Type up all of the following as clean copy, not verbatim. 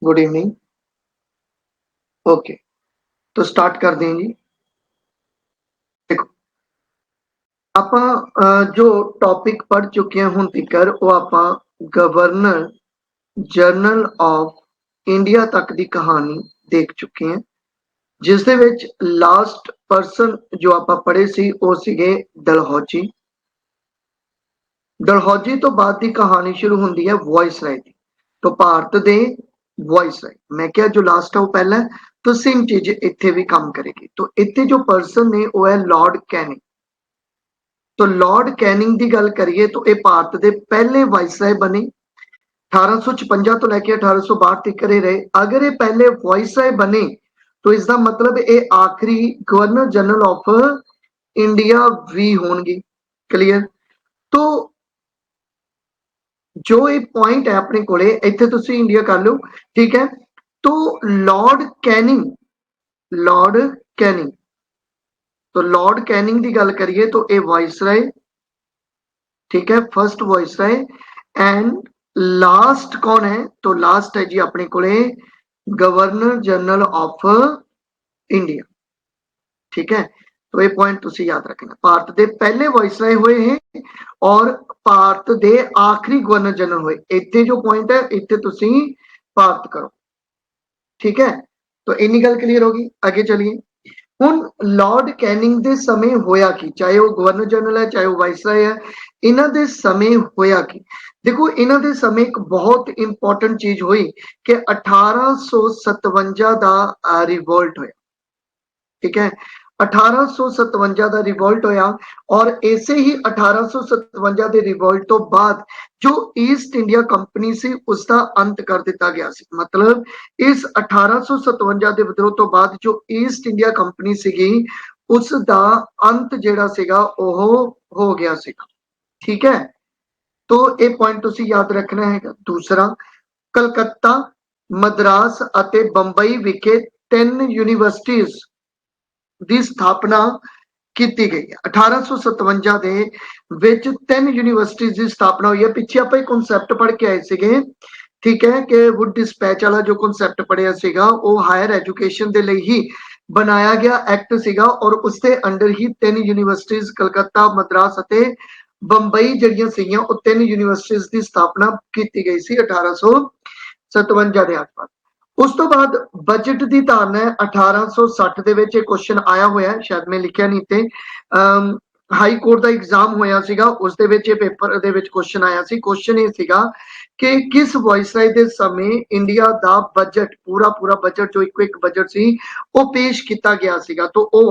Good evening. Okay, तो start कर दें जी। देखो, ਆਪਾਂ जो टॉपिक पढ़ चुके हैं ਹੁਣ ਤੀਕਰ ਉਹ ਆਪਾਂ गवर्नर ਜਨਰਲ ਆਫ ਇੰਡੀਆ ਤੱਕ ਦੀ ਕਹਾਣੀ ਦੇਖ ਚੁੱਕੇ ਹਾਂ, ਜਿਸ ਦੇ ਵਿੱਚ ਲਾਸਟ ਪਰਸਨ ਜੋ ਆਪਾਂ ਪੜ੍ਹੇ ਸੀ ਉਹ ਸੀਗੇ ਡਲਹੌਜੀ। ਡਲਹੌਜੀ ਤੋਂ ਬਾਅਦ ਦੀ ਕਹਾਣੀ ਸ਼ੁਰੂ ਹੁੰਦੀ ਹੈ ਵਾਇਸਰਾਏ ਦੀ। तो ਭਾਰਤ ਦੇ ਵਾਇਸਰਾਏ, ਮੈਂ ਕਿਹਾ ਜੋ ਲਾਸਟ ਹੈ ਉਹ ਪਹਿਲਾ ਹੈ, तो सेम चीज ਇੱਥੇ भी काम करेगी। तो ਇੱਥੇ जो पर्सन ने वो है लॉर्ड कैनिंग। तो लॉर्ड कैनिंग की गल करिए तो ये भारत के पहले वाइसराय बने 1856 तो लैके 1862 तक रहे। अगर ये पहले वाइसराय बने तो इसका मतलब ये आखिरी गवर्नर जनरल ऑफ इंडिया भी होंगे। क्लीयर? तो जो ये पॉइंट है अपने को इत्थे तुसी इंडिया कर लो, ठीक है। तो लॉर्ड कैनिंग, लॉर्ड कैनिंग, तो लॉर्ड कैनिंग की गल करिए तो ये वाइसराय, ठीक है, फर्स्ट वाइसराय। एंड लास्ट कौन है? तो लास्ट है जी अपने को गवर्नर जनरल ऑफ इंडिया, ठीक है। तो ये पॉइंट तुसी याद रखना, भारत के पहले वाइसराय हुए हैं और भारत के आखिरी गवर्नर जनरल हुए। इतने जो पॉइंट है इतने तुसी भारत करो, ठीक है। तो इन्नी गल क्लीयर होगी। आगे चलिए। ਹੁਣ लॉर्ड कैनिंग के समय होया कि, चाहे वो गवर्नर जनरल है चाहे वो वाइसराय है, इन्हों के समय होया कि, देखो इन्हों के समय एक बहुत इंपॉर्टेंट चीज हुई कि 1857 का रिवोल्ट होया, ठीक है। 1857 का रिवोल्ट होया और ऐसे ही 1857 के रिवोल्ट तो बाद जो ईस्ट इंडिया कंपनी सी उसका अंत कर दिता गया सी। मतलब इस 1857 के विद्रोह तो बाद जो ईस्ट इंडिया कंपनी सीगी उसका अंत जेड़ा सीगा ओह हो गया सीगा, ठीक है। तो ये पॉइंट तुसी याद रखना है। दूसरा, कलकत्ता, मद्रास अते बंबई विखे 3 यूनिवर्सिटीज ਦੀ ਸਥਾਪਨਾ ਕੀਤੀ ਗਈ ਹੈ। 1857 ਦੇ ਵਿੱਚ 3 यूनिवर्सिटीज ਦੀ ਸਥਾਪਨਾ ਹੋਈ ਹੈ। ਪਿੱਛੇ ਆਪਾਂ ਇੱਕ ਕਨਸੈਪਟ ਪੜ੍ਹ ਕੇ ਆਏ ਸੀਗੇ, ਠੀਕ ਹੈ, ਕਿ ਵੁੱਡ ਡਿਸਪੈਚ ਵਾਲਾ ਜੋ ਕਨਸੈਪਟ ਪੜਿਆ ਸੀਗਾ ਉਹ ਹਾਇਰ ਐਜੂਕੇਸ਼ਨ ਦੇ ਲਈ ਹੀ ਬਣਾਇਆ ਗਿਆ ਐਕਟ ਸੀਗਾ ਔਰ ਉਸ ਦੇ ਅੰਡਰ ਹੀ 3 यूनिवर्सिटीज ਕਲਕੱਤਾ, ਮद्रास ਅਤੇ ਬੰਬਈ ਜਿਹੜੀਆਂ ਸੀਗੀਆਂ ਉਹ 3 यूनिवर्सिटीज ਦੀ ਸਥਾਪਨਾ ਕੀਤੀ ਗਈ ਸੀ 1857 ਦੇ ਆਸ-ਪਾਸ। उस तो बाद बजट की धारणा 1860 ਦੇ ਵਿੱਚ ਇਹ क्वेश्चन आया होया, शायद मैं लिखिया नहीं थे। हाई कोर्ट का एग्जाम होया सीगा, उस दे विच पेपर दे विच क्वेश्चन आया सी। क्वेश्चन ये सीगा कि किस वाइसराय दे समय इंडिया दा बजट पूरा बजट जो एक बजट सी वो पेश किया गया सीगा। तो वो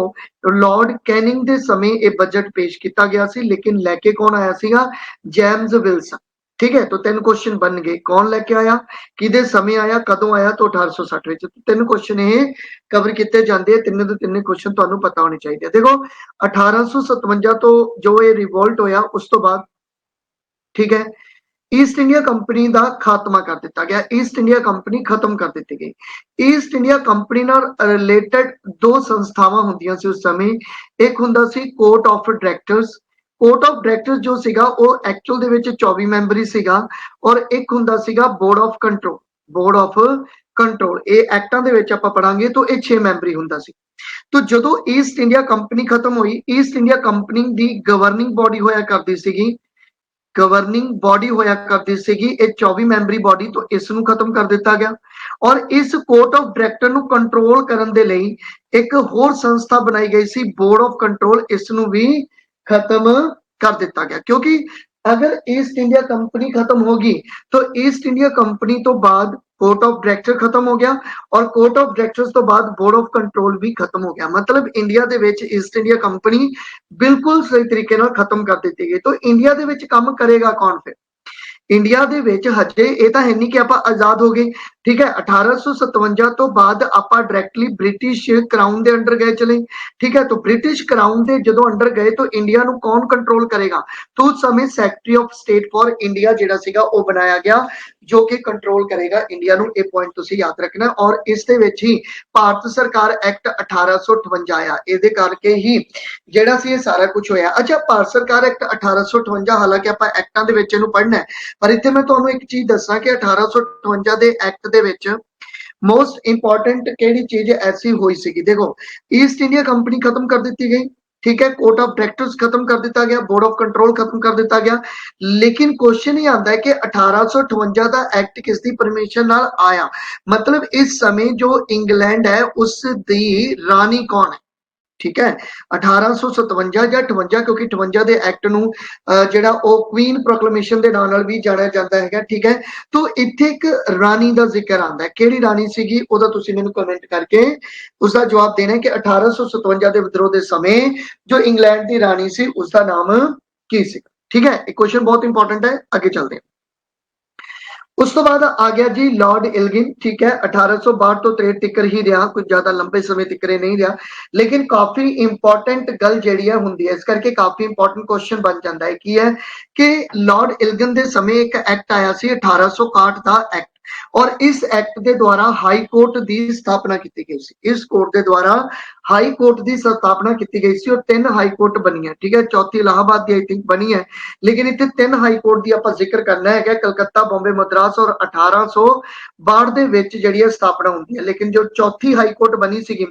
लॉर्ड कैनिंग दे समय ये बजट पेश किया गया सी, लेकिन लैके कौन आया सीगा? जेम्स विल्सन, ठीक है। तो 3 क्वेश्चन बन गए। कौन लेके आया, किदे समय आया, कदों आया? तो 1860 ਵਿੱਚ। 3 क्वेश्चन ये कवर किए जाते हैं। ਤਿੰਨੇ ਦੇ ਤਿੰਨੇ क्वेश्चन ਤੁਹਾਨੂੰ पता होने चाहिए। देखो 1857 तो जो ये रिवोल्ट होया उस तो बाद, ठीक है, ईस्ट इंडिया कंपनी का खात्मा कर दिता गया। ईस्ट इंडिया कंपनी खत्म कर दी गई। ईस्ट इंडिया कंपनी नाल रिलेटेड 2 संस्थावां हुंदियां सी उस समय। एक हुंदा सी court of directors. Court of directors जो सीगा वो एक्चुअल दे विच 24 मैंबरी सीगा और एक हुंदा सीगा board of control. Board of control ये एक्टां दे विच आपां पढ़ांगे तो ये 6 मैंबरी हुंदा सी। तो जदों ईस्ट इंडिया कंपनी खत्म हुई, ईस्ट इंडिया कंपनी दी गवर्निंग बॉडी होया करदी सीगी, गवर्निंग बॉडी होया करती सीगी ये 24 मैंबरी बॉडी। तो इसनू खत्म कर दिता गया और इस कोर्ट ऑफ डायरैक्टर नू कंट्रोल करन दे लई एक होर संस्था बनाई गई सी, बोर्ड ऑफ कंट्रोल। इसनू भी खत्म कर दिता गया क्योंकि अगर ईस्ट इंडिया कंपनी खत्म होगी तो ईस्ट इंडिया कंपनी तो बाद कोर्ट ऑफ डायरैक्टर खत्म हो गया और कोर्ट ऑफ डायरैक्टर्स तो बाद बोर्ड ऑफ कंट्रोल भी खत्म हो गया। मतलब इंडिया दे विच ईस्ट इंडिया कंपनी बिल्कुल सही तरीके नाल खत्म कर दी गई। तो इंडिया दे विच काम करेगा कौन फिर? इंडिया दे विच हजे ये तां है नहीं कि आपां आजाद हो गए, ठीक है। 1857 तो बाद आपां डायरैक्टली ब्रिटिश क्राउन दे अंडर गए चले, ठीक है। तो ब्रिटिश क्राउन दे जदों अंडर गए तो इंडिया नू कौन कंट्रोल करेगा? तो उस समय secretary of state for India जिहड़ा सीगा वो बनाया गया जो कि कंट्रोल करेगा इंडिया नू। ये पॉइंट तुसीं याद रखना। और इस दे विच ही भारत सरकार एक्ट 1858 आया, इहदे करके ही जिहड़ा सी ये सारा कुछ होया। अच्छा, भारत सरकार एक्ट 1858, हालांकि आपां एक्टां दे विच इहनूं पढ़ना है, पर इत्थे मैं तुहानूं एक चीज दस्सां कि 1858 they act they which most important केड़ी चीज ऐसी हुई सी, देखो ईस्ट इंडिया कंपनी खत्म कर दी गई, ठीक है, कोर्ट ऑफ डायरेक्टर्स खत्म कर दिता गया, बोर्ड ऑफ कंट्रोल खत्म कर दिता गया, लेकिन क्वेश्चन ही आता है कि 1858 का एक्ट किसकी परमिशन नाल आया, मतलब इस समय जो इंग्लैंड है उस दी रानी कौन है, ठीक है 1857 ਜਾਂ 58 ਕਿਉਂਕਿ 58 ਦੇ ਐਕਟ ਨੂੰ ਜਿਹੜਾ ਉਹ ਕੁਈਨ ਪ੍ਰੋਕਲੇਮੇਸ਼ਨ ਦੇ ਨਾਂ ਨਾਲ ਵੀ ਜਾਣਿਆ ਜਾਂਦਾ ਹੈਗਾ, ਠੀਕ ਹੈ। ਤੋਂ ਇੱਥੇ ਇੱਕ ਰਾਣੀ ਦਾ ਜ਼ਿਕਰ ਆਉਂਦਾ ਹੈ, ਕਿਹੜੀ ਰਾਣੀ ਸੀਗੀ ਉਹਦਾ ਤੁਸੀਂ ਮੈਨੂੰ ਕਮੈਂਟ ਕਰਕੇ ਉਸਦਾ ਜਵਾਬ ਦੇਣਾ ਹੈ ਕਿ 1857 ਦੇ ਵਿਦਰੋਹ ਦੇ ਸਮੇਂ ਜੋ ਇੰਗਲੈਂਡ ਦੀ ਰਾਣੀ ਸੀ ਉਸਦਾ ਨਾਮ ਕੀ ਸੀ, ਠੀਕ ਹੈ। ਇਹ ਕੁਐਸਚਨ ਬਹੁਤ ਇੰਪੋਰਟੈਂਟ ਹੈ, ਅੱਗੇ ਚੱਲਦੇ ਹਾਂ। उस तो बाद आ गया जी लॉर्ड इल्गिन, ठीक है 1862 तो 63 तिकर ही रहा, कुछ ज्यादा लंबे समय तिकरे नहीं रहा, लेकिन काफी इंपॉर्टेंट गल जिहड़ी है हुंदी है, इस करके काफी इंपॉर्टेंट क्वेश्चन बन जाता है की है कि लॉर्ड इल्गिन के समय एक एक्ट आया सी 1861 का एक्ट, और इस एक्ट के द्वारा हाई कोर्ट की स्थापना की गई सी, इस कोर्ट के द्वारा हाई कोर्ट की स्थापना की गई सी और 3 हाई कोर्ट बनी है, ठीक है, चौथी इलाहाबाद की आई थिंक बनी है, लेकिन इतने 3 हाई कोर्ट की आप जिक्र करना है, कलकत्ता बॉम्बे मद्रास और 1862 ਦੇ ਵਿੱਚ ਜਿਹੜੀ ਹੈ ਸਥਾਪਨਾ ਹੁੰਦੀ ਹੈ, लेकिन जो चौथी हाई कोर्ट बनी ਸੀਗੀ,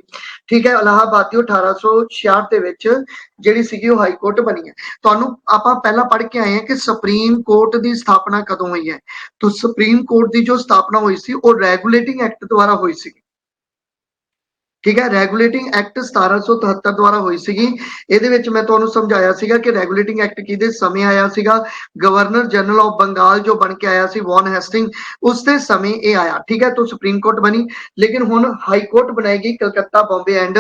ठीक है इलाहाबाद ਦੀ 1866 ਦੇ ਵਿੱਚ ਜਿਹੜੀ ਸੀਗੀ ਉਹ ਹਾਈ ਕੋਰਟ ਬਣੀ ਹੈ। ਤੁਹਾਨੂੰ ਆਪਾਂ ਪਹਿਲਾਂ ਪੜ੍ਹ ਕੇ ਆਏ ਹਾਂ ਕਿ ਸੁਪਰੀਮ ਕੋਰਟ ਦੀ ਸਥਾਪਨਾ ਕਦੋਂ ਹੋਈ ਹੈ, तो सुप्रीम कोर्ट की जो स्थापना हुई सी वो रेगुलेटिंग एक्ट द्वारा हुई सी, ठीक है, रेगुलेटिंग एक्ट 1773 द्वारा हुई सी। ਇਹਦੇ ਵਿੱਚ ਮੈਂ ਤੁਹਾਨੂੰ ਸਮਝਾਇਆ ਸੀਗਾ ਕਿ ਰੈਗੂਲੇਟਿੰਗ ਐਕਟ ਕਿਹਦੇ ਸਮੇਂ ਆਇਆ ਸੀਗਾ, ਗਵਰਨਰ ਜਨਰਲ ਆਫ ਬੰਗਾਲ ਜੋ ਬਣ ਕੇ ਆਇਆ ਸੀ ਵੌਨ ਹੈਸਟਿੰਗ, ਉਸ ਦੇ ਸਮੇਂ ਇਹ ਆਇਆ, ਠੀਕ ਹੈ। तो ਸੁਪਰੀਮ ਕੋਰਟ ਬਣੀ, ਲੇਕਿਨ ਹੁਣ ਹਾਈ ਕੋਰਟ ਬਣਾਏਗੀ ਕਲਕੱਤਾ ਬੰਬੇ ਐਂਡ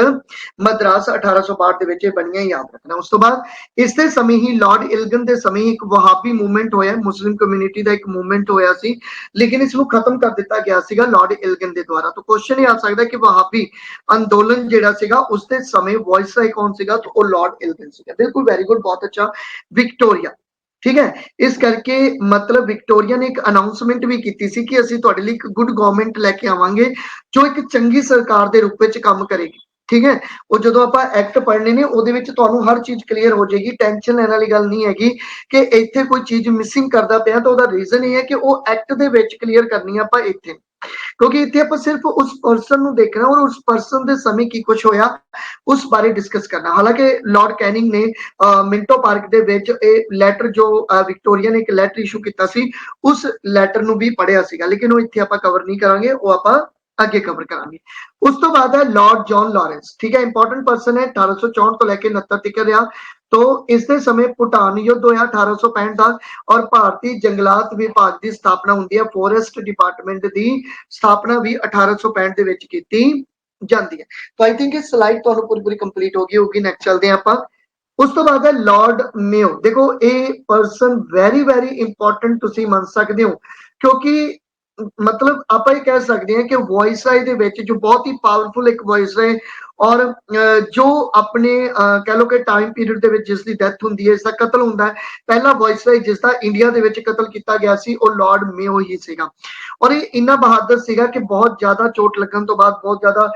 ਮद्रास 1862 ਦੇ ਵਿੱਚ ਇਹ ਬਣੀਆਂ, ਯਾਦ ਰੱਖਣਾ। ਉਸ ਤੋਂ ਬਾਅਦ ਇਸ ਦੇ ਸਮੇਂ ਹੀ ਲਾਰਡ ਇਲਗਨ ਦੇ ਸਮੇਂ ਇੱਕ ਵਹਾਬੀ ਮੂਵਮੈਂਟ ਹੋਇਆ, ਮੁਸਲਿਮ ਕਮਿਊਨਿਟੀ ਦਾ ਇੱਕ ਮੂਵਮੈਂਟ ਹੋਇਆ ਸੀ, ਲੇਕਿਨ ਇਸ ਨੂੰ ਖਤਮ ਕਰ ਦਿੱਤਾ ਗਿਆ ਸੀਗਾ ਲਾਰਡ ਇਲਗਨ ਦੇ ਦੁਆਰਾ। तो क्वेश्चन ये आ सकता है कि वहाबी अंदोलन ਜਿਹੜਾ ਸੀਗਾ ਉਸ ਦੇ ਸਮੇਂ ਵਾਇਸਰਾय ਕੌਣ ਸੀਗਾ, तो ਉਹ ਲਾਰਡ ਇਲਗਨ ਸੀਗਾ। ਬਿਲਕੁਲ ਵੈਰੀ ਗੁੱਡ, ਬਹੁਤ ਅੱਛਾ। ਵਿਕਟੋਰੀਆ, ठीक है, इस करके मतलब विक्टोरिया ने एक अनाउंसमेंट भी की सी कि ਅਸੀਂ ਤੁਹਾਡੇ ਲਈ ਇੱਕ ਗੁੱਡ ਗਵਰਨਮੈਂਟ ਲੈ ਕੇ ਆਵਾਂਗੇ ਜੋ ਇੱਕ ਚੰਗੀ ਸਰਕਾਰ ਦੇ ਰੂਪ ਵਿੱਚ ਕੰਮ ਕਰੇਗੀ, ठीक है। ਉਹ ਜਦੋਂ ਆਪਾਂ ਐਕਟ ਪੜ੍ਹਨੇ ਨੇ ਉਹਦੇ ਵਿੱਚ ਤੁਹਾਨੂੰ ਹਰ ਚੀਜ਼ ਕਲੀਅਰ ਹੋ ਜਾਏਗੀ, ਟੈਨਸ਼ਨ ਲੈਣ ਵਾਲੀ ਗੱਲ ਨਹੀਂ ਹੈਗੀ ਕਿ ਇੱਥੇ ਕੋਈ ਚੀਜ਼ ਮਿਸਿੰਗ ਕਰਦਾ ਪਿਆ ਤਾਂ ਉਹਦਾ ਰੀਜ਼ਨ ਇਹ ਹੈ ਕਿ ਉਹ ਐਕਟ ਦੇ ਵਿੱਚ ਕਲੀਅਰ ਕਰਨੀ ਆਪਾਂ ਇੱਥੇ, क्योंकि इतने आप सिर्फ उस पर्सन को देखना और उस पर्सन के समय की कुछ होया उस बारे डिस्कस करना। हालांकि लॉर्ड कैनिंग ने मिंटो पार्क दे विच लैटर जो विक्टोरिया ने एक लैटर इशू किया सी उस लैटर नूं भी पढ़िया सीगा, लेकिन वो इत्थे आपां कवर नहीं करांगे, वो आपां अगे कवर करांगे। उस तो बाद है लॉर्ड जॉन लॉरेंस, ठीक है, इंपॉर्टेंट पर्सन है, 1864 तो लैके 69 तक रहा। तो इसके समय भूटान युद्ध होया 1865 का और भारतीय जंगलात विभाग की स्थापना होंदी है, फॉरेस्ट डिपार्टमेंट की स्थापना भी 1865 ਦੇ ਵਿੱਚ ਕੀਤੀ ਜਾਂਦੀ ਹੈ। तो आई थिंक ਇਹ स्लाइड ਤੁਹਾਨੂੰ पूरी कंप्लीट हो गई होगी। नेक्स्ट चलते हैं ਆਪਾਂ। ਉਸ ਤੋਂ ਬਾਅਦ ਹੈ लॉर्ड मेयो, देखो ਇਹ पर्सन वेरी इंपॉर्टेंट ਤੁਸੀਂ ਮੰਨ ਸਕਦੇ ਹੋ क्योंकि मतलब ਆਪਾਂ ਇਹ ਕਹਿ ਸਕਦੇ ਹਾਂ ਕਿ ਵॉइसराय ਦੇ ਵਿੱਚ जो बहुत ही पावरफुल एक वॉइसराय और जो अपने कह लो कि टाइम पीरियड ਦੇ ਵਿੱਚ ਜਿਸ ਦੀ ਡੈਥ ਹੁੰਦੀ ਹੈ, ਇਸ ਦਾ ਕਤਲ ਹੁੰਦਾ ਹੈ, ਪਹਿਲਾ ਵॉइसराय जिस ਦਾ ਇੰਡੀਆ ਦੇ ਵਿੱਚ ਕਤਲ ਕੀਤਾ ਗਿਆ ਸੀ ਉਹ ਲਾਰਡ ਮੇਓ ਹੀ ਸੀਗਾ। और ये इन्ना बहादुर सीगा कि बहुत ज्यादा चोट लगन तो बाद, बहुत ज्यादा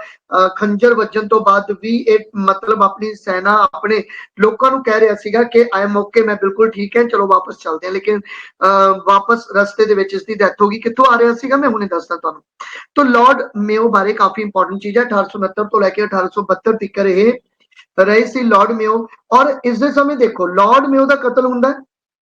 खंजर वजन तो बाद भी एक मतलब अपनी सेना अपने लोगों को कह रहा सीगा कि आई एम ओके, मैं बिल्कुल ठीक है, चलो वापस चलते हैं, लेकिन वापस रस्ते दे विच इसदी डेथ होगी। कित्थों आ रहा सीगा मैं हुणे दसदा तुहानूं। तो लॉर्ड मेयो बारे काफी इंपॉर्टेंट चीज है, 1869 तो लैके 1872 तक रहे सी लॉर्ड मेयो। और इस दे समय देखो लॉर्ड मेयो का कतल हुंदा है,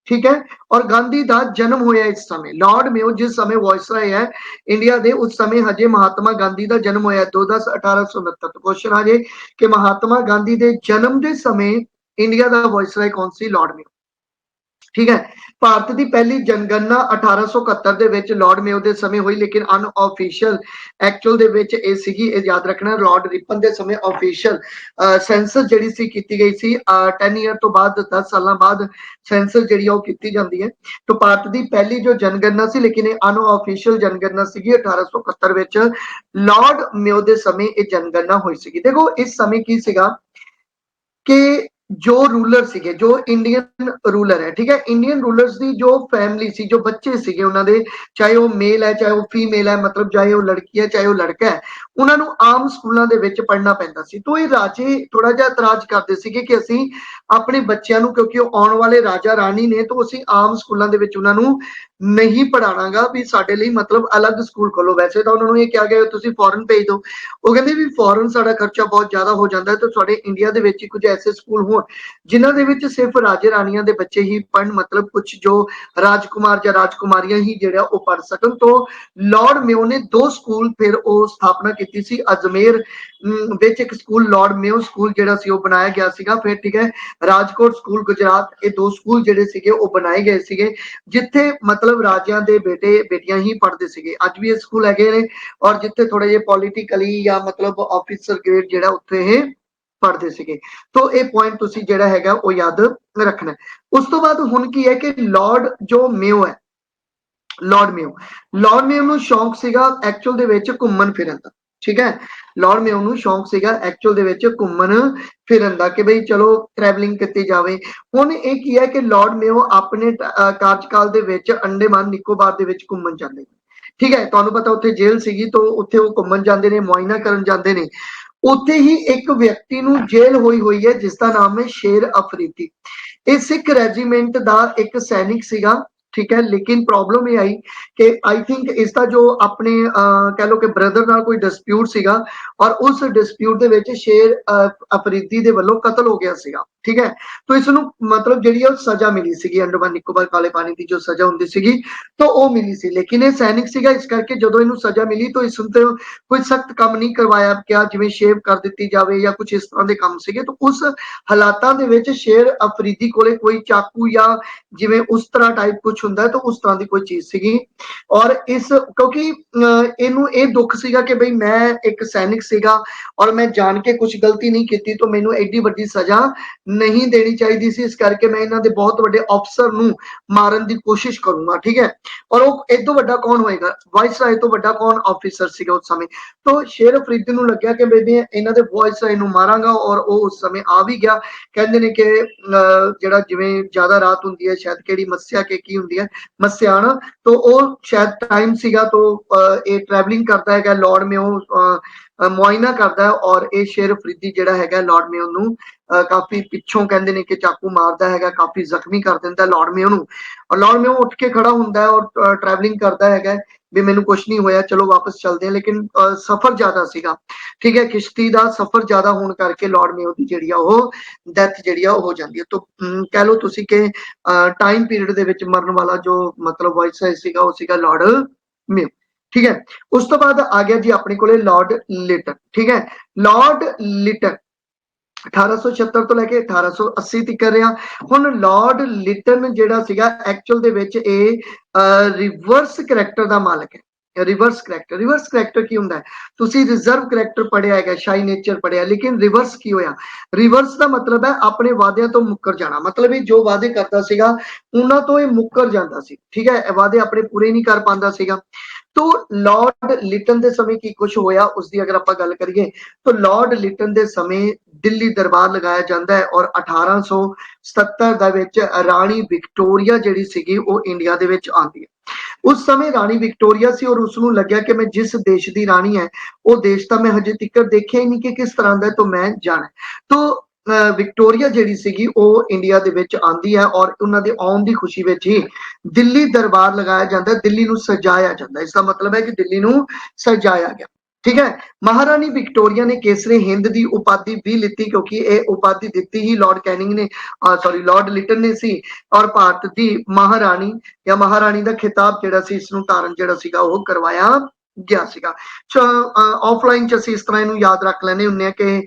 ठीक है, और गांधी का जन्म होया इस समय। लॉर्ड मेयो जिस समय वॉइसराय है इंडिया दे उस समय हजे महात्मा गांधी का जन्म होया 2/10/1869। तो क्वेश्चन आ जाए कि महात्मा गांधी के जन्म के समय इंडिया का वॉइसराय कौन सी, लॉर्ड मेयो, ठीक है। भारत की पहली जनगणना 1871 ਦੇ ਵਿੱਚ लॉर्ड मेयो ਦੇ ਸਮੇਂ ਹੋਈ, लेकिन अनऑफिशियल एक्चुअल ਦੇ ਵਿੱਚ ਇਹ ਸੀਗੀ, ਇਹ याद रखना लॉर्ड रिपन ਦੇ ਸਮੇਂ ऑफिशियल सेंसस ਜਿਹੜੀ ਸੀ ਕੀਤੀ ਗਈ ਸੀ 10 ईयर तो बाद 10 ਸਾਲਾਂ बाद सेंसस ਜਿਹੜੀ ਉਹ ਕੀਤੀ ਜਾਂਦੀ ਹੈ। तो भारत की पहली जो जनगणना ਸੀ, लेकिन ਇਹ अनऑफिशियल जनगणना ਸੀਗੀ 1871 ਵਿੱਚ लॉर्ड मेयो ਦੇ ਸਮੇਂ ਇਹ जनगणना ਹੋਈ ਸੀਗੀ। देखो इस समय की ਸੀਗਾ कि जो रूलर सीगे, जो इंडियन रूलर है, ठीक है, इंडियन रूलर्स की जो फैमिली सी, जो बच्चे सीगे उन्होंने, चाहे वो मेल है चाहे वो फीमेल है, मतलब चाहे वो लड़की है चाहे वो लड़का है, ਉਹਨਾਂ ਨੂੰ ਆਮ ਸਕੂਲਾਂ ਦੇ ਵਿੱਚ ਪੜ੍ਹਨਾ ਪੈਂਦਾ ਸੀ। तो ਇਹ ਰਾਜੇ ਥੋੜਾ ਜਿਹਾ ਇਤਰਾਜ਼ ਕਰਦੇ ਸੀਗੇ ਕਿ ਅਸੀਂ ਆਪਣੇ ਬੱਚਿਆਂ ਨੂੰ, ਕਿਉਂਕਿ ਉਹ ਆਉਣ ਵਾਲੇ ਰਾਜਾ ਰਾਣੀ ਨੇ, तो ਅਸੀਂ ਆਮ ਸਕੂਲਾਂ ਦੇ ਵਿੱਚ ਉਹਨਾਂ ਨੂੰ ਨਹੀਂ ਪੜ੍ਹਾਉਣਾਗਾ, ਵੀ ਸਾਡੇ ਲਈ ਮਤਲਬ ਅਲੱਗ ਸਕੂਲ ਖੋਲੋ। ਵੈਸੇ ਤਾਂ ਉਹਨਾਂ ਨੂੰ ਇਹ ਕਿਹਾ ਗਿਆ ਤੁਸੀਂ ਫੋਰਨ ਭੇਜ ਦਿਓ। ਉਹ ਕਹਿੰਦੇ ਵੀ ਫੋਰਨ ਸਾਡਾ ਖਰਚਾ ਬਹੁਤ ਜ਼ਿਆਦਾ ਹੋ ਜਾਂਦਾ ਹੈ, ਤੇ ਸਾਡੇ ਇੰਡੀਆ ਦੇ ਵਿੱਚ ਹੀ ਕੁਝ ਐਸੇ ਸਕੂਲ ਹੋਣ ਜਿਨ੍ਹਾਂ ਦੇ ਵਿੱਚ ਸਿਰਫ ਰਾਜੇ ਰਾਣੀਆਂ ਦੇ ਬੱਚੇ ਹੀ ਪੜ੍ਹਨ, ਮਤਲਬ ਕੁਝ ਜੋ ਰਾਜਕੁਮਾਰ ਜਾਂ ਰਾਜਕੁਮਾਰੀਆਂ ਹੀ ਜਿਹੜਾ ਉਹ ਪੜ੍ਹ ਸਕਣ। तो लॉर्ड मेयो ने 2 ਸਕੂਲ ਫਿਰ ਉਹ ਸਥਾਪਨਾ ਕੀਤੀ ਸੀ। ਅਜਮੇਰ ਵਿੱਚ ਇੱਕ ਸਕੂਲ ਲॉर्ड मेयो ਸਕੂਲ ਜਿਹੜਾ ਸੀ ਉਹ ਬਣਾਇਆ ਗਿਆ ਸੀਗਾ। ਫਿਰ ਠੀਕ ਹੈ, ਰਾਜਕੋਟ ਸਕੂਲ ਗੁਜਰਾਤ, ਇਹ 2 ਸਕੂਲ ਜਿਹੜੇ ਸੀਗੇ ਉਹ ਬਣਾਏ ਗਏ ਸੀਗੇ, ਜਿੱਥੇ ਮਤਲਬ ਰਾਜਿਆਂ ਦੇ ਬੇਟੇ ਬੇਟੀਆਂ ਹੀ ਪੜ੍ਹਦੇ ਸੀਗੇ। ਅੱਜ ਵੀ ਇਹ ਸਕੂਲ ਹੈਗੇ ਨੇ, ਔਰ ਜਿੱਥੇ ਥੋੜੇ ਜਿਹੇ ਪੋਲੀਟੀਕਲੀ ਜਾਂ ਮਤਲਬ ਆਫੀਸਰ ਗ੍ਰੇਡ ਜਿਹੜਾ ਉੱਥੇ ਇਹ ਪੜ੍ਹਦੇ ਸੀਗੇ। तो ਇਹ ਪੁਆਇੰਟ ਤੁਸੀਂ ਜਿਹੜਾ ਹੈਗਾ ਉਹ ਯਾਦ ਰੱਖਣਾ। ਉਸ ਤੋਂ ਬਾਅਦ ਹੁਣ ਕੀ ਹੈ ਕਿ ਲॉर्ड ਜੋ ਮੇਓ ਹੈ, लॉर्ड मेयो ਨੂੰ ਸ਼ੌਂਕ ਸੀਗਾ ਐਕਚੁਅਲ ਦੇ ਵਿੱਚ ਘੁੰਮਣ ਫਿਰਨ ਦਾ। ਠੀਕ ਹੈ, ਲॉर्ड मेयो ਨੂੰ ਸ਼ੌਂਕ ਸੀਗਾ ਐਕਚੁਅਲ ਦੇ ਵਿੱਚ ਘੁੰਮਣ ਫਿਰਨ ਦਾ, ਕਿ ਬਈ ਚਲੋ ਟਰੈਵਲਿੰਗ ਕੀਤੀ ਜਾਵੇ। ਹੁਣ ਇਹ ਕੀ ਹੈ ਕਿ ਲॉर्ड मेयो ਆਪਣੇ ਕਾਰਜਕਾਲ ਦੇ ਵਿੱਚ ਅੰਡੇਮਾਨ ਨਿਕੋਬਾਰ ਦੇ ਵਿੱਚ ਘੁੰਮਣ ਜਾਂਦੇ ਨੇ। ਠੀਕ ਹੈ, ਤੁਹਾਨੂੰ ਪਤਾ ਉੱਥੇ ਜੇਲ੍ਹ ਸੀਗੀ, ਤਾਂ ਉੱਥੇ ਉਹ ਘੁੰਮਣ ਜਾਂਦੇ ਨੇ, ਮੁਆਇਨਾ ਕਰਨ ਜਾਂਦੇ ਨੇ। ਉੱਥੇ ਹੀ ਇੱਕ ਵਿਅਕਤੀ ਨੂੰ ਜੇਲ੍ਹ ਹੋਈ ਹੈ ਜਿਸ ਦਾ ਨਾਮ ਹੈ ਸ਼ੇਰ ਅਫਰੀਦੀ। ਇਹ ਸਿੱਖ ਰੈਜੀਮੈਂਟ ਦਾ ਇੱਕ ਸੈਨਿਕ ਸੀਗਾ। ठीक है, लेकिन प्रॉब्लम ये आई कि आई थिंक इसका जो अपने कह लो कि ब्रदर नाल कोई डिस्प्यूट सीगा, और उस डिस्प्यूट दे विच शेर अफरीदी दे वल्लों कतल हो गया सीगा। ठीक है, तो इसनूं मतलब जिहड़ी है सजा मिली सीगी, अंडमान निकोबार काले पानी की जो सजा हुंदी सीगी तो वो मिली सी। लेकिन ये सैनिक सीगा, इस करके जदों इहनूं सजा मिली तो इस ते कोई सख्त काम नहीं करवाया गया, जिवें शेव कर दित्ती जावे या कुछ इस तरह के काम सीगे। तो उस हालातां दे विच शेर अफरीदी कोले कोई चाकू या जिवें उस तरह टाइप कुछ ਹੁੰਦਾ ਹੈ, तो उस तरह की कोई चीज सीगी। और इस क्योंकि ਇਹਨੂੰ ਇਹ ਦੁੱਖ ਸੀਗਾ ਕਿ ਬਈ ਮੈਂ ਇੱਕ ਸੈਨਿਕ ਸੀਗਾ ਔਰ ਮੈਂ ਜਾਣ ਕੇ ਕੁਝ ਗਲਤੀ ਨਹੀਂ ਕੀਤੀ, तो ਮੈਨੂੰ ਐਡੀ ਵੱਡੀ ਸਜ਼ਾ ਨਹੀਂ ਦੇਣੀ ਚਾਹੀਦੀ ਸੀ। ਇਸ ਕਰਕੇ ਮੈਂ ਇਹਨਾਂ ਦੇ ਬਹੁਤ ਵੱਡੇ ਅਫਸਰ ਨੂੰ ਮਾਰਨ ਦੀ ਕੋਸ਼ਿਸ਼ ਕਰੂੰਗਾ। ਠੀਕ ਹੈ, ਔਰ ਉਹ ਇਦੋਂ ਵੱਡਾ ਕੌਣ ਹੋਏਗਾ, ਵਾਇਸਰਾਏ ਤੋਂ ਵੱਡਾ ਕੌਣ ਆਫੀਸਰ ਸੀਗਾ ਉਸ ਸਮੇਂ। तो शेर अफरीदी ਨੂੰ ਲੱਗਿਆ ਕਿ ਬਈ ਇਹਨਾਂ ਦੇ ਵਾਇਸਰਾਏ ਨੂੰ ਮਾਰਾਂਗਾ, ਔਰ ਉਹ ਉਸ ਸਮੇਂ ਆ ਵੀ ਗਿਆ। ਕਹਿੰਦੇ ਨੇ ਕਿ ਜਿਹੜਾ ਜਿਵੇਂ ਜ਼ਿਆਦਾ ਰਾਤ ਹੁੰਦੀ ਹੈ, ਸ਼ਾਇਦ ਕਿਹੜੀ ਮੱਸਿਆ ਕੇ ਕੀ ਹੁੰਦੀ ਹੈ, ਮੱਸਿਆ ਨਾ, तो ਉਹ ਸ਼ਾਇਦ ਟਾਈਮ ਸੀਗਾ। तो ਇਹ ਟਰੈਵਲਿੰਗ ਕਰਦਾ ਹੈਗਾ ਲॉर्ड मेयो, ਮੁਆਇਨਾ ਕਰਦਾ ਹੈ, ਔਰ ਇਹ ਸ਼ੇਰ ਅਫਰੀਦੀ ਜਿਹੜਾ ਹੈਗਾ लॉर्ड मेयो ਨੂੰ ਕਾਫੀ ਪਿੱਛੋਂ ਕਹਿੰਦੇ ਨੇ ਕਿ ਚਾਕੂ ਮਾਰਦਾ ਹੈਗਾ, ਕਾਫੀ ਜ਼ਖਮੀ ਕਰ ਦਿੰਦਾ लॉर्ड मेयो ਨੂੰ। ਔਰ लॉर्ड मेयो ਉੱਠ ਕੇ ਖੜਾ ਹੁੰਦਾ ਹੈ ਔਰ ਟਰੈਵਲਿੰਗ ਕਰਦਾ ਹੈਗਾ ਵੀ ਮੈਨੂੰ ਕੁਝ ਨਹੀਂ ਹੋਇਆ, ਚਲੋ ਵਾਪਸ ਚੱਲਦੇ ਹਾਂ। ਲੇਕਿਨ ਸਫ਼ਰ ਜ਼ਿਆਦਾ ਸੀਗਾ। ਠੀਕ ਹੈ, ਕਿਸ਼ਤੀ ਦਾ ਸਫ਼ਰ ਜ਼ਿਆਦਾ ਹੋਣ ਕਰਕੇ लॉर्ड मेयो ਦੀ ਜਿਹੜੀ ਆ ਉਹ ਡੈਥ ਜਿਹੜੀ ਆ ਉਹ ਹੋ ਜਾਂਦੀ ਹੈ। तो ਕਹਿ ਲਓ ਤੁਸੀਂ ਕਿ टाइम पीरियड ਦੇ ਵਿੱਚ ਮਰਨ ਵਾਲਾ ਜੋ ਮਤਲਬ ਵਾਇਸਰਾਏ ਸੀਗਾ ਉਹ ਸੀਗਾ लॉर्ड मेयो। ठीक है, उस तो बाद आ गया जी अपने कोले लॉर्ड लिटन। ठीक है, लॉर्ड लिटन 1876 ਤੋਂ ਲੈ ਕੇ 1880 ਤੱਕ ਰਿਹਾ। ਹੁਣ ਲॉर्ड ਲਿਟਨ ਜਿਹੜਾ ਸੀਗਾ ਐਕਚੁਅਲ ਦੇ ਵਿੱਚ ਇਹ ਰਿਵਰਸ ਕਰੈਕਟਰ ਦਾ ਮਾਲਕ ਹੈ। ਰਿਵਰਸ ਕਰੈਕਟਰ ਕੀ ਹੁੰਦਾ ਹੈ, ਤੁਸੀਂ ਰਿਜ਼ਰਵ ਕਰੈਕਟਰ ਪੜਿਆ ਹੈਗਾ, ਸ਼ਾਈ ਨੇਚਰ ਪੜਿਆ, ਲੇਕਿਨ ਰਿਵਰਸ ਕੀ ਹੋਇਆ, ਰਿਵਰਸ ਦਾ ਮਤਲਬ ਹੈ ਆਪਣੇ ਵਾਅਦਿਆਂ ਤੋਂ ਮੁੱਕਰ ਜਾਣਾ। ਮਤਲਬ ਇਹ ਜੋ ਵਾਅਦੇ ਕਰਦਾ ਸੀਗਾ ਉਹਨਾਂ ਤੋਂ ਇਹ ਮੁੱਕਰ ਜਾਂਦਾ ਸੀ। ਠੀਕ ਹੈ, ਇਹ ਵਾਅਦੇ ਆਪਣੇ ਪੂਰੇ ਨਹੀਂ ਕਰ ਪਾਉਂਦਾ ਸੀਗਾ। तो लॉर्ड लिटन ਦੇ ਸਮੇਂ ਕੀ ਕੁਝ ਹੋਇਆ ਉਸ ਦੀ ਅਗਰ ਆਪਾਂ ਗੱਲ ਕਰੀਏ, तो लॉर्ड लिटन ਦੇ ਸਮੇਂ ਦਿੱਲੀ ਦਰਬਾਰ ਲਗਾਇਆ ਜਾਂਦਾ ਹੈ, ਔਰ 1877 ਦੇ ਵਿੱਚ ਰਾਣੀ ਵਿਕਟੋਰੀਆ ਜਿਹੜੀ ਸੀਗੀ ਉਹ ਇੰਡੀਆ ਦੇ ਵਿੱਚ ਆਉਂਦੀ ਹੈ। ਉਸ ਸਮੇਂ ਰਾਣੀ ਵਿਕਟੋਰੀਆ ਸੀ, ਔਰ ਉਸ ਨੂੰ ਲੱਗਿਆ ਕਿ ਮੈਂ ਜਿਸ ਦੇਸ਼ ਦੀ ਰਾਣੀ ਹੈ ਉਹ ਦੇਸ਼ ਤਾਂ ਮੈਂ ਹਜੇ ਤੱਕ ਦੇਖਿਆ ਹੀ ਨਹੀਂ ਕਿ ਕਿਸ ਤਰ੍ਹਾਂ ਦਾ, तो ਮੈਂ ਜਾਣਾ। तो ਵਿਕਟੋਰੀਆ ਜਿਹੜੀ ਸੀਗੀ ਉਹ ਇੰਡੀਆ ਦੇ ਵਿੱਚ ਆਉਂਦੀ ਹੈ, ਔਰ ਉਹਨਾਂ ਦੇ ਆਉਣ ਦੀ ਖੁਸ਼ੀ ਵਿੱਚ ਹੀ ਦਿੱਲੀ ਦਰਬਾਰ ਲਗਾਇਆ ਜਾਂਦਾ, ਦਿੱਲੀ ਨੂੰ ਸਜਾਇਆ ਜਾਂਦਾ। ਇਸ ਦਾ ਮਤਲਬ ਹੈ ਕਿ ਦਿੱਲੀ ਨੂੰ ਸਜਾਇਆ ਗਿਆ। ਠੀਕ ਹੈ, ਮਹਾਰਾਣੀ ਵਿਕਟੋਰੀਆ ਨੇ ਕੇਸਰੇ ਹਿੰਦ ਦੀ ਉਪਾਧੀ ਵੀ ਲਿੱਤੀ, ਕਿਉਂਕਿ ਇਹ ਉਪਾਧੀ ਦਿੱਤੀ ਹੀ ਲॉर्ड कैनिंग ने लॉर्ड लिटन ने ਸੀ, ਔਰ ਭਾਰਤ ਦੀ ਮਹਾਰਾਣੀ ਜਾਂ ਮਹਾਰਾਣੀ ਦਾ ਖਿਤਾਬ ਜਿਹੜਾ ਸੀ ਇਸ ਨੂੰ ਧਾਰਨ ਜਿਹੜਾ ਸੀਗਾ ਉਹ ਕਰਵਾਇਆ ਗਿਆ ਸੀਗਾ। ਆਫਲਾਈਨ ਚ ਅਸੀਂ ਇਸ ਤਰ੍ਹਾਂ ਇਹਨੂੰ ਯਾਦ ਰੱਖ ਲੈਂਦੇ ਹੁੰਦੇ ਆ ਕਿ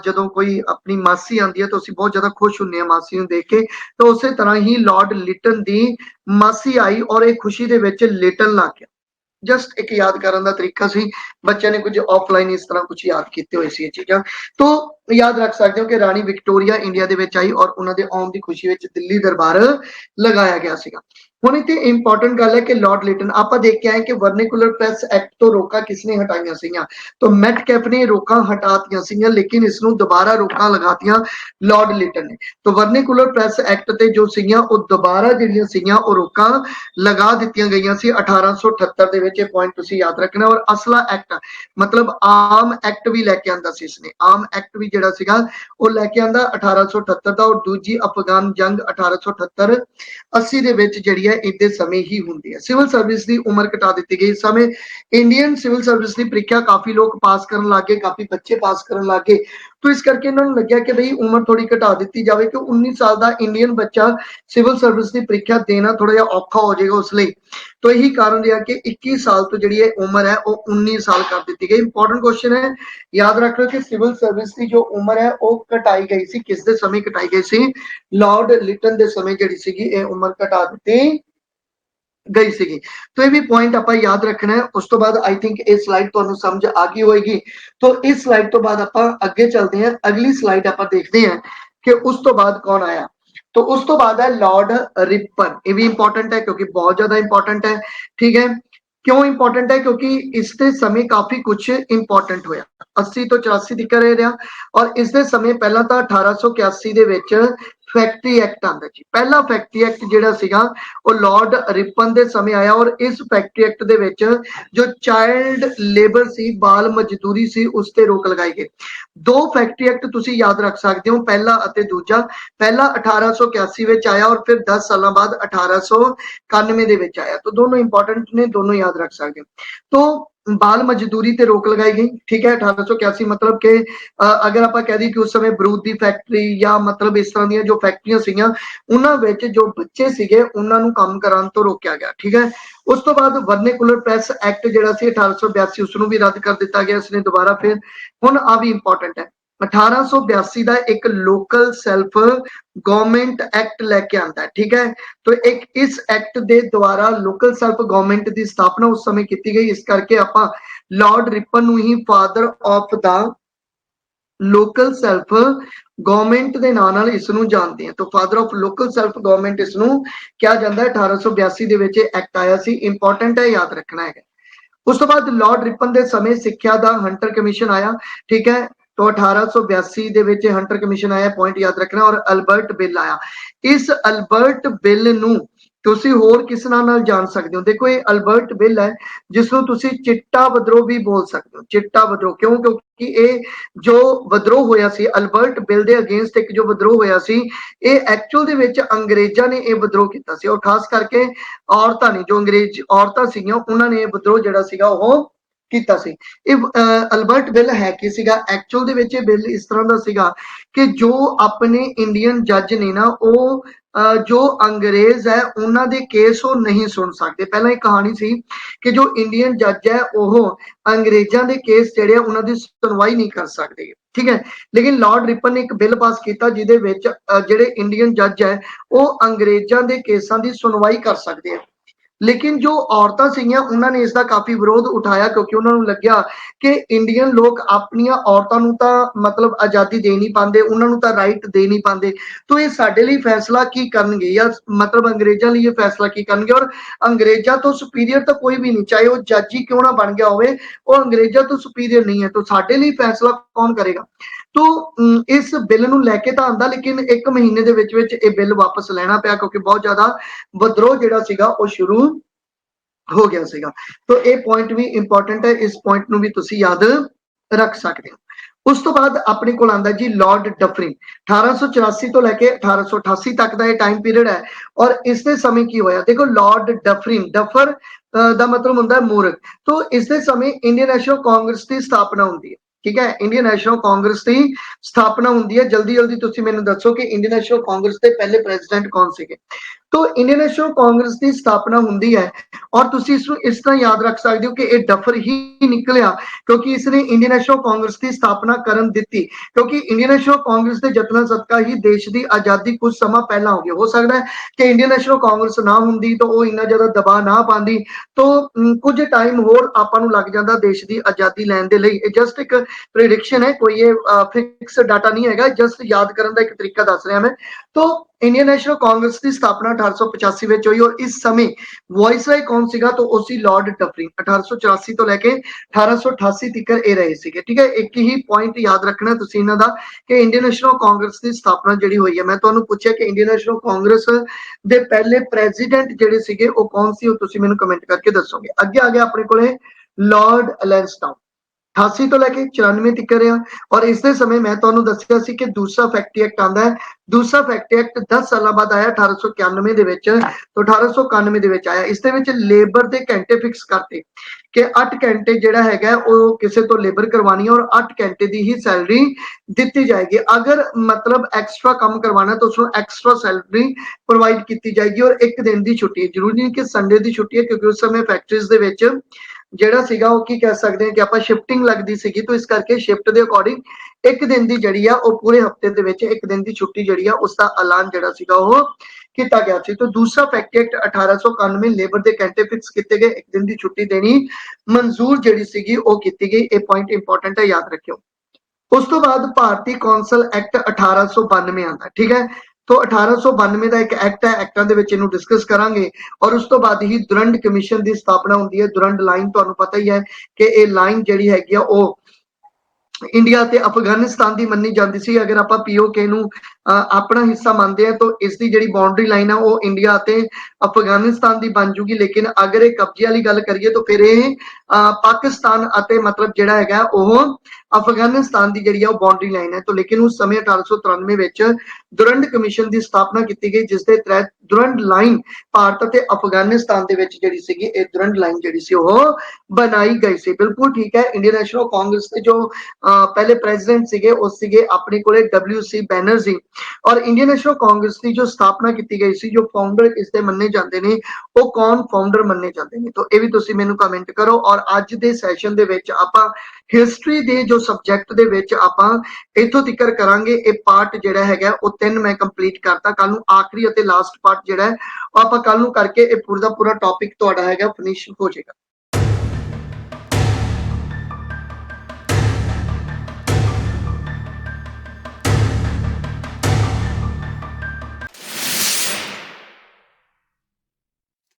ਜਦੋਂ ਕੋਈ ਆਪਣੀ ਮਾਸੀ ਆਉਂਦੀ ਹੈ ਤਾਂ ਅਸੀਂ ਬਹੁਤ ਜ਼ਿਆਦਾ ਖੁਸ਼ ਹੁੰਦੇ ਹਾਂ ਮਾਸੀ ਨੂੰ ਦੇਖ ਕੇ। ਤਾਂ ਉਸੇ ਤਰ੍ਹਾਂ ਹੀ लॉर्ड लिटन ਦੀ ਮਾਸੀ ਆਈ ਔਰ ਇਹ ਖੁਸ਼ੀ ਦੇ ਵਿੱਚ ਲਿਟਨ ਲੱਗ ਗਿਆ। ਜਸਟ ਇੱਕ ਯਾਦ ਕਰਨ ਦਾ ਤਰੀਕਾ ਸੀ, ਬੱਚਿਆਂ ਨੇ ਕੁਝ ਆਫਲਾਈਨ ਇਸ ਤਰ੍ਹਾਂ ਕੁਝ ਯਾਦ ਕੀਤੇ ਹੋਏ ਸੀ ਇਹ ਚੀਜ਼ਾਂ। तो याद रख सकते हो कि रानी विक्टोरिया इंडिया ਦੇ ਵਿੱਚ ਆਈ ਔਰ ਉਹਨਾਂ ਦੇ ਆਉਣ ਦੀ ਖੁਸ਼ੀ ਵਿੱਚ ਦਿੱਲੀ ਦਰਬਾਰ ਲਗਾਇਆ ਗਿਆ ਸੀਗਾ। ਹੁਣ ਇੱਥੇ ਇੰਪੋਰਟੈਂਟ ਗੱਲ ਹੈ ਕਿ ਲਾਰਡ ਲਿਟਨ ਆਪਾਂ ਦੇਖ ਕੇ ਆਏ ਕਿ ਵਰਨੀਕੂਲਰ ਪ੍ਰੈਸ ਐਕਟ ਤੋਂ ਰੋਕਾਂ ਕਿਸਨੇ ਹਟਾਈਆਂ ਸੀਗੀਆਂ ਤਾਂ ਮੈਟਕੈਫ ਨੇ ਰੋਕਾਂ ਹਟਾਤੀਆਂ ਸੀਗੀਆਂ ਲੇਕਿਨ ਇਸ ਨੂੰ ਦੁਬਾਰਾ ਰੋਕਾਂ ਲਗਾਤੀਆਂ ਲਾਰਡ ਲਿਟਨ ਨੇ ਤਾਂ ਵਰਨੀਕੂਲਰ ਪ੍ਰੈਸ ਐਕਟ ਤੇ ਜੋ ਸੀਗੀਆਂ ਉਹ ਦੁਬਾਰਾ ਜਿਹੜੀਆਂ ਸੀਗੀਆਂ ਉਹ ਰੋਕਾਂ ਲਗਾ ਦਿੱਤੀਆਂ ਗਈਆਂ ਸੀ 1878 ਦੇ ਵਿੱਚ ਇਹ ਪੁਆਇੰਟ ਤੁਸੀਂ ਯਾਦ ਰੱਖਣਾ ਔਰ ਅਸਲਾ ਐਕਟ ਮਤਲਬ ਆਮ ਐਕਟ ਵੀ ਲੈ ਕੇ ਆਂਦਾ ਸੀ ਇਸਨੇ ਆਮ ਐਕਟ ਵੀ ਜਿਹੜਾ ਸੀਗਾ ਉਹ ਲੈ ਕੇ ਆਂਦਾ 1878 ਦਾ ਔਰ ਦੂਜੀ ਅਫਗਾਨ ਜੰਗ 1878 80 ਦੇ ਵਿੱਚ ਜਿਹੜੀ ਹੈ ਇਹਦੇ ਸਮੇਂ ਹੀ ਹੁੰਦੀ ਹੈ ਸਿਵਲ ਸਰਵਿਸ ਦੀ ਉਮਰ ਘਟਾ ਦਿੱਤੀ ਗਈ ਇਸ ਸਮੇਂ ਇੰਡੀਅਨ ਸਿਵਲ ਸਰਵਿਸ ਦੀ ਪ੍ਰੀਖਿਆ ਕਾਫੀ ਲੋਕ ਪਾਸ ਕਰਨ ਲੱਗੇ ਕਾਫੀ ਬੱਚੇ ਪਾਸ ਕਰਨ ਲੱਗੇ तो इस करके इन्होंने लग्या कि भाई उम्र थोड़ी घटा दी जाए कि 19 साल का इंडियन बच्चा सिविल सर्विस की प्रीख्या देना थोड़ा जिहा औखा हो जाएगा उसलिए तो यही कारण रहा कि 21 साल तो जी उम्र है वो 19 साल कर दी गई इंपॉर्टेंट क्वेश्चन है याद रख लो कि सिविल सर्विस की जो उम्र है वो घटाई गई सी किस दे समय घटाई गई सी लॉर्ड लिटन के समय जी सी उम्र घटा दी गई सी तो ये भी पॉइंट आप याद रखना है उस तो बाद आई थिंक ये स्लाइड तुहानू समझ आ गई होएगी तो इस स्लाइड तो बाद आप अगे चलते हैं अगली स्लाइड आप देखते हैं कि उस तो बाद कौन आया तो उस तो बाद है लॉर्ड रिपन ये भी इंपॉर्टेंट है क्योंकि बहुत ज्यादा इंपॉर्टेंट है ठीक है क्यों इंपॉर्टेंट है क्योंकि इसके समय काफी कुछ इंपॉर्टेंट होया 80 तो 84 तक रहा और इसके समय पहला तो 1881 ਦੇ ਵਿੱਚ फैक्ट्री एक्ट आंदा जी पहला फैक्ट्री एक्ट ਜਿਹੜਾ ਸੀਗਾ ਉਹ ਲਾਰਡ ਰਿਪਨ ਦੇ ਸਮੇਂ ਆਇਆ ਔਰ ਇਸ ਫੈਕਟਰੀ ਐਕਟ ਦੇ ਵਿੱਚ ਜੋ ਚਾਈਲਡ ਲੇਬਰ ਸੀ ਬਾਲ ਮਜ਼ਦੂਰੀ ਸੀ ਉਸ ਤੇ ਰੋਕ ਲਗਾਈ ਗਈ ਦੋ ਫੈਕਟਰੀ ਐਕਟ ਤੁਸੀਂ ਯਾਦ ਰੱਖ ਸਕਦੇ ਹੋ ਪਹਿਲਾ ਅਤੇ ਦੂਜਾ ਪਹਿਲਾ 1881 ਵਿੱਚ ਆਇਆ ਔਰ ਫਿਰ 10 ਸਾਲਾਂ ਬਾਅਦ 1891 ਦੇ ਵਿੱਚ ਆਇਆ तो दोनों इंपॉर्टेंट ने दोनों याद रख सकते तो बाल मजदूरी ते रोक लगाई गई ठीक है 1881 मतलब कि अगर आप कह दी कि उस समय बरूद की फैक्ट्री या मतलब इस तरह दी जो फैक्ट्रियां सीगियां उन्हां विच जो बच्चे सीगे उन्हां नूं काम कराउण तो रोकिया गया ठीक है उस तो बाद वर्निकुलर प्रेस एक्ट जिहड़ा सी 1882 उसनूं भी रद्द कर दिता गया इसने दोबारा फिर हुण आ भी इंपॉर्टेंट है 1882 का एक लोकल सैल्फ गवर्नमेंट एक्ट लेके आता है ठीक है तो एक इस एक्ट के द्वारा लोकल सैल्फ गवर्नमेंट की स्थापना उस समय की गई इस करके आप लॉर्ड रिपन ही father of the local self government के नाम नाल इसनूं जानते हैं तो father of local self government इसनूं क्या जाता है 1882 ਦੇ ਵਿੱਚ एक्ट आया सी इंपॉर्टेंट है याद रखना है उस तो बाद लॉर्ड रिपन के समय सिक्ख्या का हंटर कमीशन आया ठीक है तो 1882 ਦੇ ਵਿੱਚ ਹੰਟਰ ਕਮਿਸ਼ਨ ਆਇਆ ਪੁਆਇੰਟ ਯਾਦ ਰੱਖਣਾ ਔਰ ਅਲਬਰਟ ਬਿੱਲ ਆਇਆ ਇਸ ਅਲਬਰਟ ਬਿੱਲ ਨੂੰ ਤੁਸੀਂ ਹੋਰ ਕਿਸ ਨਾਲ ਜਾਣ ਸਕਦੇ ਹੋ ਦੇਖੋ ਇਹ ਅਲਬਰਟ ਬਿੱਲ ਹੈ ਜਿਸ ਨੂੰ ਤੁਸੀਂ ਚਿੱਟਾ ਵਿਦਰੋਹ ਵੀ ਬੋਲ ਸਕਦੇ ਹੋ ਚਿੱਟਾ ਵਿਦਰੋਹ ਕਿਉਂ ਕਿਉਂਕਿ ਇਹ ਜੋ ਵਿਦਰੋਹ ਹੋਇਆ ਸੀ ਅਲਬਰਟ ਬਿੱਲ ਦੇ ਅਗੇਂਸਟ ਇੱਕ ਜੋ ਵਿਦਰੋਹ ਹੋਇਆ ਸੀ ਇਹ ਐਕਚੁਅਲ ਦੇ ਵਿੱਚ ਅੰਗਰੇਜ਼ਾਂ ਨੇ ਇਹ ਵਿਦਰੋਹ ਕੀਤਾ ਸੀ ਔਰ ਖਾਸ ਕਰਕੇ ਔਰਤਾਂ ਨੇ ਜੋ ਅੰਗਰੇਜ਼ ਔਰਤਾਂ ਸੀਗੀਆਂ ਉਹਨਾਂ ਨੇ ਇਹ ਵਿਦਰੋਹ ਜਿਹੜਾ ਸੀਗਾ ਉਹ ਕੀਤਾ ਸੀ ਇਹ ਅਲਬਰਟ ਬਿੱਲ ਹੈ ਕੀ ਸੀਗਾ ਐਕਚੁਅਲ ਦੇ ਵਿੱਚ ਇਹ ਬਿੱਲ ਇਸ ਤਰ੍ਹਾਂ ਦਾ ਸੀਗਾ ਕਿ ਜੋ ਆਪਣੇ ਇੰਡੀਅਨ ਜੱਜ ਨੇ ਨਾ ਉਹ ਜੋ ਅੰਗਰੇਜ਼ ਹੈ ਉਹਨਾਂ ਦੇ ਕੇਸ ਉਹ ਨਹੀਂ ਸੁਣ ਸਕਦੇ ਪਹਿਲਾਂ ਇਹ ਕਹਾਣੀ ਸੀ ਕਿ ਜੋ ਇੰਡੀਅਨ ਜੱਜ ਹੈ ਉਹ ਅੰਗਰੇਜ਼ਾਂ ਦੇ ਕੇਸ ਜਿਹੜੇ ਆ ਉਹਨਾਂ ਦੀ ਸੁਣਵਾਈ ਨਹੀਂ ਕਰ ਸਕਦੇ ਠੀਕ ਹੈ ਲੇਕਿਨ ਲਾਰਡ ਰਿਪਨ ਨੇ ਇੱਕ ਬਿੱਲ ਪਾਸ ਕੀਤਾ ਜਿਹਦੇ ਵਿੱਚ ਜਿਹੜੇ ਇੰਡੀਅਨ ਜੱਜ ਹੈ ਉਹ ਅੰਗਰੇਜ਼ਾਂ ਦੇ ਕੇਸਾਂ ਦੀ ਸੁਣਵਾਈ ਕਰ ਸਕਦੇ ਆ लेकिन जो औरतां सीगियां उन्होंने इसका काफी विरोध उठाया क्योंकि उन्होंने लग्या कि इंडियन लोग अपनियां औरतां नूं तां मतलब आजादी दे नहीं पाते उन्होंने तां राइट दे नहीं पाते तो ये साडे लई फैसला की करनगे या मतलब अंग्रेजां लई ये फैसला की करनगे और अंग्रेजां तो सुपीरियर तो कोई भी नहीं चाहे वो जज ही क्यों ना बन गया होवे वो अंग्रेजां तो सुपीरियर नहीं है तो साडे लई फैसला कौन करेगा तो इस बिल नूं लैके तां आंदा लेकिन एक महीने दे विच विच ये बिल वापस लेना पिया क्योंकि बहुत ज्यादा विद्रोह जिहड़ा सीगा वो शुरू हो गया सीगा तो ये पॉइंट भी इंपॉर्टेंट है इस पॉइंट नूं भी तुसीं याद रख सकते हो उस तो बाद अपने को आंदा जी लॉर्ड डफरिन 1884 तो लैके 1888 तक का टाइम पीरियड है और इसके समय की होया देखो लॉर्ड डफरिन डफर दा मतलब हुंदा है मूर्ख तो इसके समय इंडियन नेशनल कांग्रेस की स्थापना होंदी है ठीक है इंडियन नेशनल कांग्रेस की स्थापना होंदी है जल्दी जल्दी तुसीं मैनूं दसो कि इंडियन नेशनल कांग्रेस के पहले प्रेसिडेंट कौन सीगे तो इंडियन नेशनल कांग्रेस की स्थापना होंदी है और तुसीं इसनूं इस तरह याद रख सकते हो कि यह डफर ही निकलिया क्योंकि इसने इंडियन नेशनल कांग्रेस की स्थापना करन दित्ती क्योंकि इंडियन नेशनल कांग्रेस के जतनां सदका ही देश की आजादी कुछ समा पहला हो गया हो सकता है कि इंडियन नेशनल कांग्रेस ना हुंदी तो वो इन्ना ज्यादा दबाव ना पाती तो कुछ टाइम होर आपां नूं लग जांदा देश की आजादी लैण दे लई जस्ट एक प्रिडिक्शन है कोई ये फिक्स डाटा नहीं है जस्ट याद करने का एक तरीका दस रहा मैं तो इंडियन नेशनल कांग्रेस की स्थापना 1885 ਵਿੱਚ ਹੋਈ ਔਰ ਇਸ ਸਮੇਂ ਵਾਇਸਰਾय ਕੌਣ ਸੀਗਾ ਤਾਂ ਉਹ ਸੀ ਲਾਰਡ ਡਫਰਿਨ 1884 ਤੋਂ ਲੈ ਕੇ 1888 ਤੱਕ ਇਹ ਰਹੇ ਸੀਗੇ ਠੀਕ ਹੈ ਇੱਕ ਹੀ ਪੁਆਇੰਟ ਯਾਦ ਰੱਖਣਾ ਤੁਸੀਂ ਇਹਨਾਂ ਦਾ ਕਿ ਇੰਡੀਅਨ ਨੈਸ਼ਨਲ ਕਾਂਗਰਸ ਦੀ ਸਥਾਪਨਾ ਜਿਹੜੀ ਹੋਈ ਹੈ ਮੈਂ ਤੁਹਾਨੂੰ ਪੁੱਛਿਆ ਕਿ ਇੰਡੀਅਨ ਨੈਸ਼ਨਲ ਕਾਂਗਰਸ ਦੇ ਪਹਿਲੇ ਪ੍ਰੈਜ਼ੀਡੈਂਟ ਜਿਹੜੇ ਸੀਗੇ ਉਹ ਕੌਣ ਸੀ ਉਹ ਤੁਸੀਂ ਮੈਨੂੰ ਕਮੈਂਟ ਕਰਕੇ ਦੱਸੋਗੇ ਅੱਗੇ ਆ ਗਿਆ ਆਪਣੇ ਕੋਲੇ ਲਾਰਡ ਐਲੈਂਸਟਾਊਨ 88 ਤੋਂ ਲੈ ਕੇ 94 ਤੱਕ ਰਿਹਾ ਔਰ ਇਸ ਦੇ ਸਮੇਂ ਮੈਂ ਤੁਹਾਨੂੰ ਦੱਸਿਆ ਸੀ ਕਿ ਦੂਸਰਾ ਫੈਕਟਰੀ ਐਕਟ ਆਂਦਾ ਹੈ ਦੂਸਰਾ ਫੈਕਟਰੀ ਐਕਟ 10 ਸਾਲਾਂ ਬਾਅਦ ਆਇਆ 1891 ਦੇ ਵਿੱਚ ਤੋਂ 1891 ਦੇ ਵਿੱਚ ਆਇਆ ਇਸ ਦੇ ਵਿੱਚ ਲੇਬਰ ਦੇ ਘੰਟੇ ਫਿਕਸ ਕਰਤੇ ਕਿ 8 ਘੰਟੇ ਜਿਹੜਾ ਹੈਗਾ ਉਹ ਕਿਸੇ ਤੋਂ ਲੇਬਰ ਕਰਵਾਣੀ ਹੈ ਔਰ 8 ਘੰਟੇ ਦੀ ਹੀ ਸੈਲਰੀ ਦਿੱਤੀ ਜਾਏਗੀ ਅਗਰ ਮਤਲਬ ਐਕਸਟਰਾ ਕੰਮ ਕਰਵਾਣਾ ਤਾਂ ਉਸਨੂੰ ਐਕਸਟਰਾ ਸੈਲਰੀ ਪ੍ਰੋਵਾਈਡ ਕੀਤੀ ਜਾਏਗੀ ਔਰ ਇੱਕ ਦਿਨ ਦੀ ਛੁੱਟੀ ਹੈ ਜ਼ਰੂਰੀ ਨਹੀਂ ਕਿ ਸੰਡੇ ਦੀ ਛੁੱਟੀ ਹੈ ਕਿਉਂਕਿ ਉਸ ਸਮੇਂ ਫੈਕਟਰੀਜ਼ ਦੇ ਵਿੱਚ ਜਿਹੜਾ ਸੀਗਾ ਉਹ ਕੀ ਕਹਿ ਸਕਦੇ ਹਾਂ ਕਿ ਆਪਾਂ ਸ਼ਿਫਟਿੰਗ ਲੱਗਦੀ ਸੀਗੀ ਤਾਂ ਇਸ ਕਰਕੇ ਸ਼ਿਫਟ ਦੇ ਅਕੋਰਡਿੰਗ ਇੱਕ ਦਿਨ ਦੀ ਜਿਹੜੀ ਆ ਉਹ ਪੂਰੇ ਹਫਤੇ ਦੇ ਵਿੱਚ ਇੱਕ ਦਿਨ ਦੀ ਛੁੱਟੀ ਜਿਹੜੀ ਆ ਉਸ ਦਾ ਐਲਾਨ ਜਿਹੜਾ ਸੀਗਾ ਉਹ ਕੀਤਾ ਗਿਆ ਸੀ ਤਾਂ ਦੂਸਰਾ ਫੈਕਟਰੀ ਐਕਟ 1891 ਲੇਬਰ ਦੇ ਘੰਟੇ ਫਿਕਸ ਕੀਤੇ ਗਏ ਇੱਕ ਦਿਨ ਦੀ ਛੁੱਟੀ ਦੇਣੀ ਮਨਜ਼ੂਰ ਜਿਹੜੀ ਸੀਗੀ ਉਹ ਕੀਤੀ ਗਈ ਇਹ ਪੁਆਇੰਟ ਇੰਪੋਰਟੈਂਟ ਹੈ ਯਾਦ ਰੱਖਿਓ ਉਸ ਤੋਂ ਬਾਅਦ ਭਾਰਤੀ ਕੌਂਸਲ ਐਕਟ 1892 ਆਉਂਦਾ ਠੀਕ ਹੈ तो 1892 ਦਾ ਇੱਕ ਐਕਟ ਹੈ ਐਕਟਾਂ ਦੇ ਵਿੱਚ ਇਹਨੂੰ ਡਿਸਕਸ ਕਰਾਂਗੇ ਔਰ ਉਸ ਤੋਂ ਬਾਅਦ ਹੀ ਦੁਰੰਡ ਕਮਿਸ਼ਨ ਦੀ ਸਥਾਪਨਾ ਹੁੰਦੀ ਹੈ ਦੁਰੰਡ ਲਾਈਨ ਤੁਹਾਨੂੰ ਪਤਾ ਹੀ ਹੈ ਕਿ ਇਹ ਲਾਈਨ ਜਿਹੜੀ ਹੈਗੀ ਆ ਉਹ ਇੰਡੀਆ ਤੇ ਅਫਗਾਨਿਸਤਾਨ ਦੀ ਮੰਨੀ ਜਾਂਦੀ ਸੀ ਅਗਰ ਆਪਾਂ ਪੀਓਕੇ ਨੂੰ ਆਪਣਾ ਹਿੱਸਾ ਮੰਨਦੇ ਆ ਤਾਂ ਇਸ ਦੀ ਜਿਹੜੀ ਬਾਉਂਡਰੀ ਲਾਈਨ ਆ ਉਹ ਇੰਡੀਆ ਅਤੇ ਅਫਗਾਨਿਸਤਾਨ ਦੀ ਬਣ ਜੂਗੀ ਲੇਕਿਨ ਅਗਰ ਇਹ ਕਬਜ਼ੇ ਵਾਲੀ ਗੱਲ ਕਰੀਏ ਤਾਂ ਫਿਰ ਇਹ ਪਾਕਿਸਤਾਨ ਅਤੇ ਮਤਲਬ ਜਿਹੜਾ ਹੈਗਾ ਉਹ ਅਫਗਾਨਿਸਤਾਨ ਦੀ ਜਿਹੜੀ ਆ ਉਹ ਬਾਉਂਡਰੀ ਲਾਈਨ ਹੈ ਤਾਂ ਲੇਕਿਨ ਉਸ ਸਮੇਂ 1893 ਵਿੱਚ ਦੁਰੰਡ ਕਮਿਸ਼ਨ ਦੀ ਸਥਾਪਨਾ ਕੀਤੀ ਗਈ ਜਿਸ ਦੇ ਤਹਿਤ ਦੁਰੰਡ ਲਾਈਨ ਭਾਰਤ ਅਤੇ ਅਫਗਾਨਿਸਤਾਨ ਦੇ ਵਿੱਚ ਜਿਹੜੀ ਸੀਗੀ ਇਹ ਦੁਰੰਡ ਲਾਈਨ ਜਿਹੜੀ ਸੀ ਉਹ ਬਣਾਈ ਗਈ ਸੀ ਬਿਲਕੁਲ ਠੀਕ ਹੈ ਇੰਡੀਅਨ ਨੈਸ਼ਨਲ ਕਾਂਗਰਸ ਦੇ ਜੋ पहले प्रेसिडेंट सीगे वो सीगे अपने कोले WC बैनर्जी और इंडियन नेशनल कांग्रेस की जो स्थापना की गई सी जो फाउंडर इसके मन्ने जाते ने वो कौन फाउंडर मन्ने जाते ने तो ये भी तुसी मेनू कमेंट करो और अज दे सैशन दे विच आपां हिस्टरी दे जो सब्जेक्ट दे विच आपां इथों तिकर करांगे ये पार्ट जिहड़ा हैगा वो 3 मैं कंप्लीट करता कल नू आखिरी अते लास्ट पार्ट जिहड़ा है आपां कल नू करके ये पूरा दा पूरा टॉपिक तुहाडा हैगा फिनिश हो जाएगा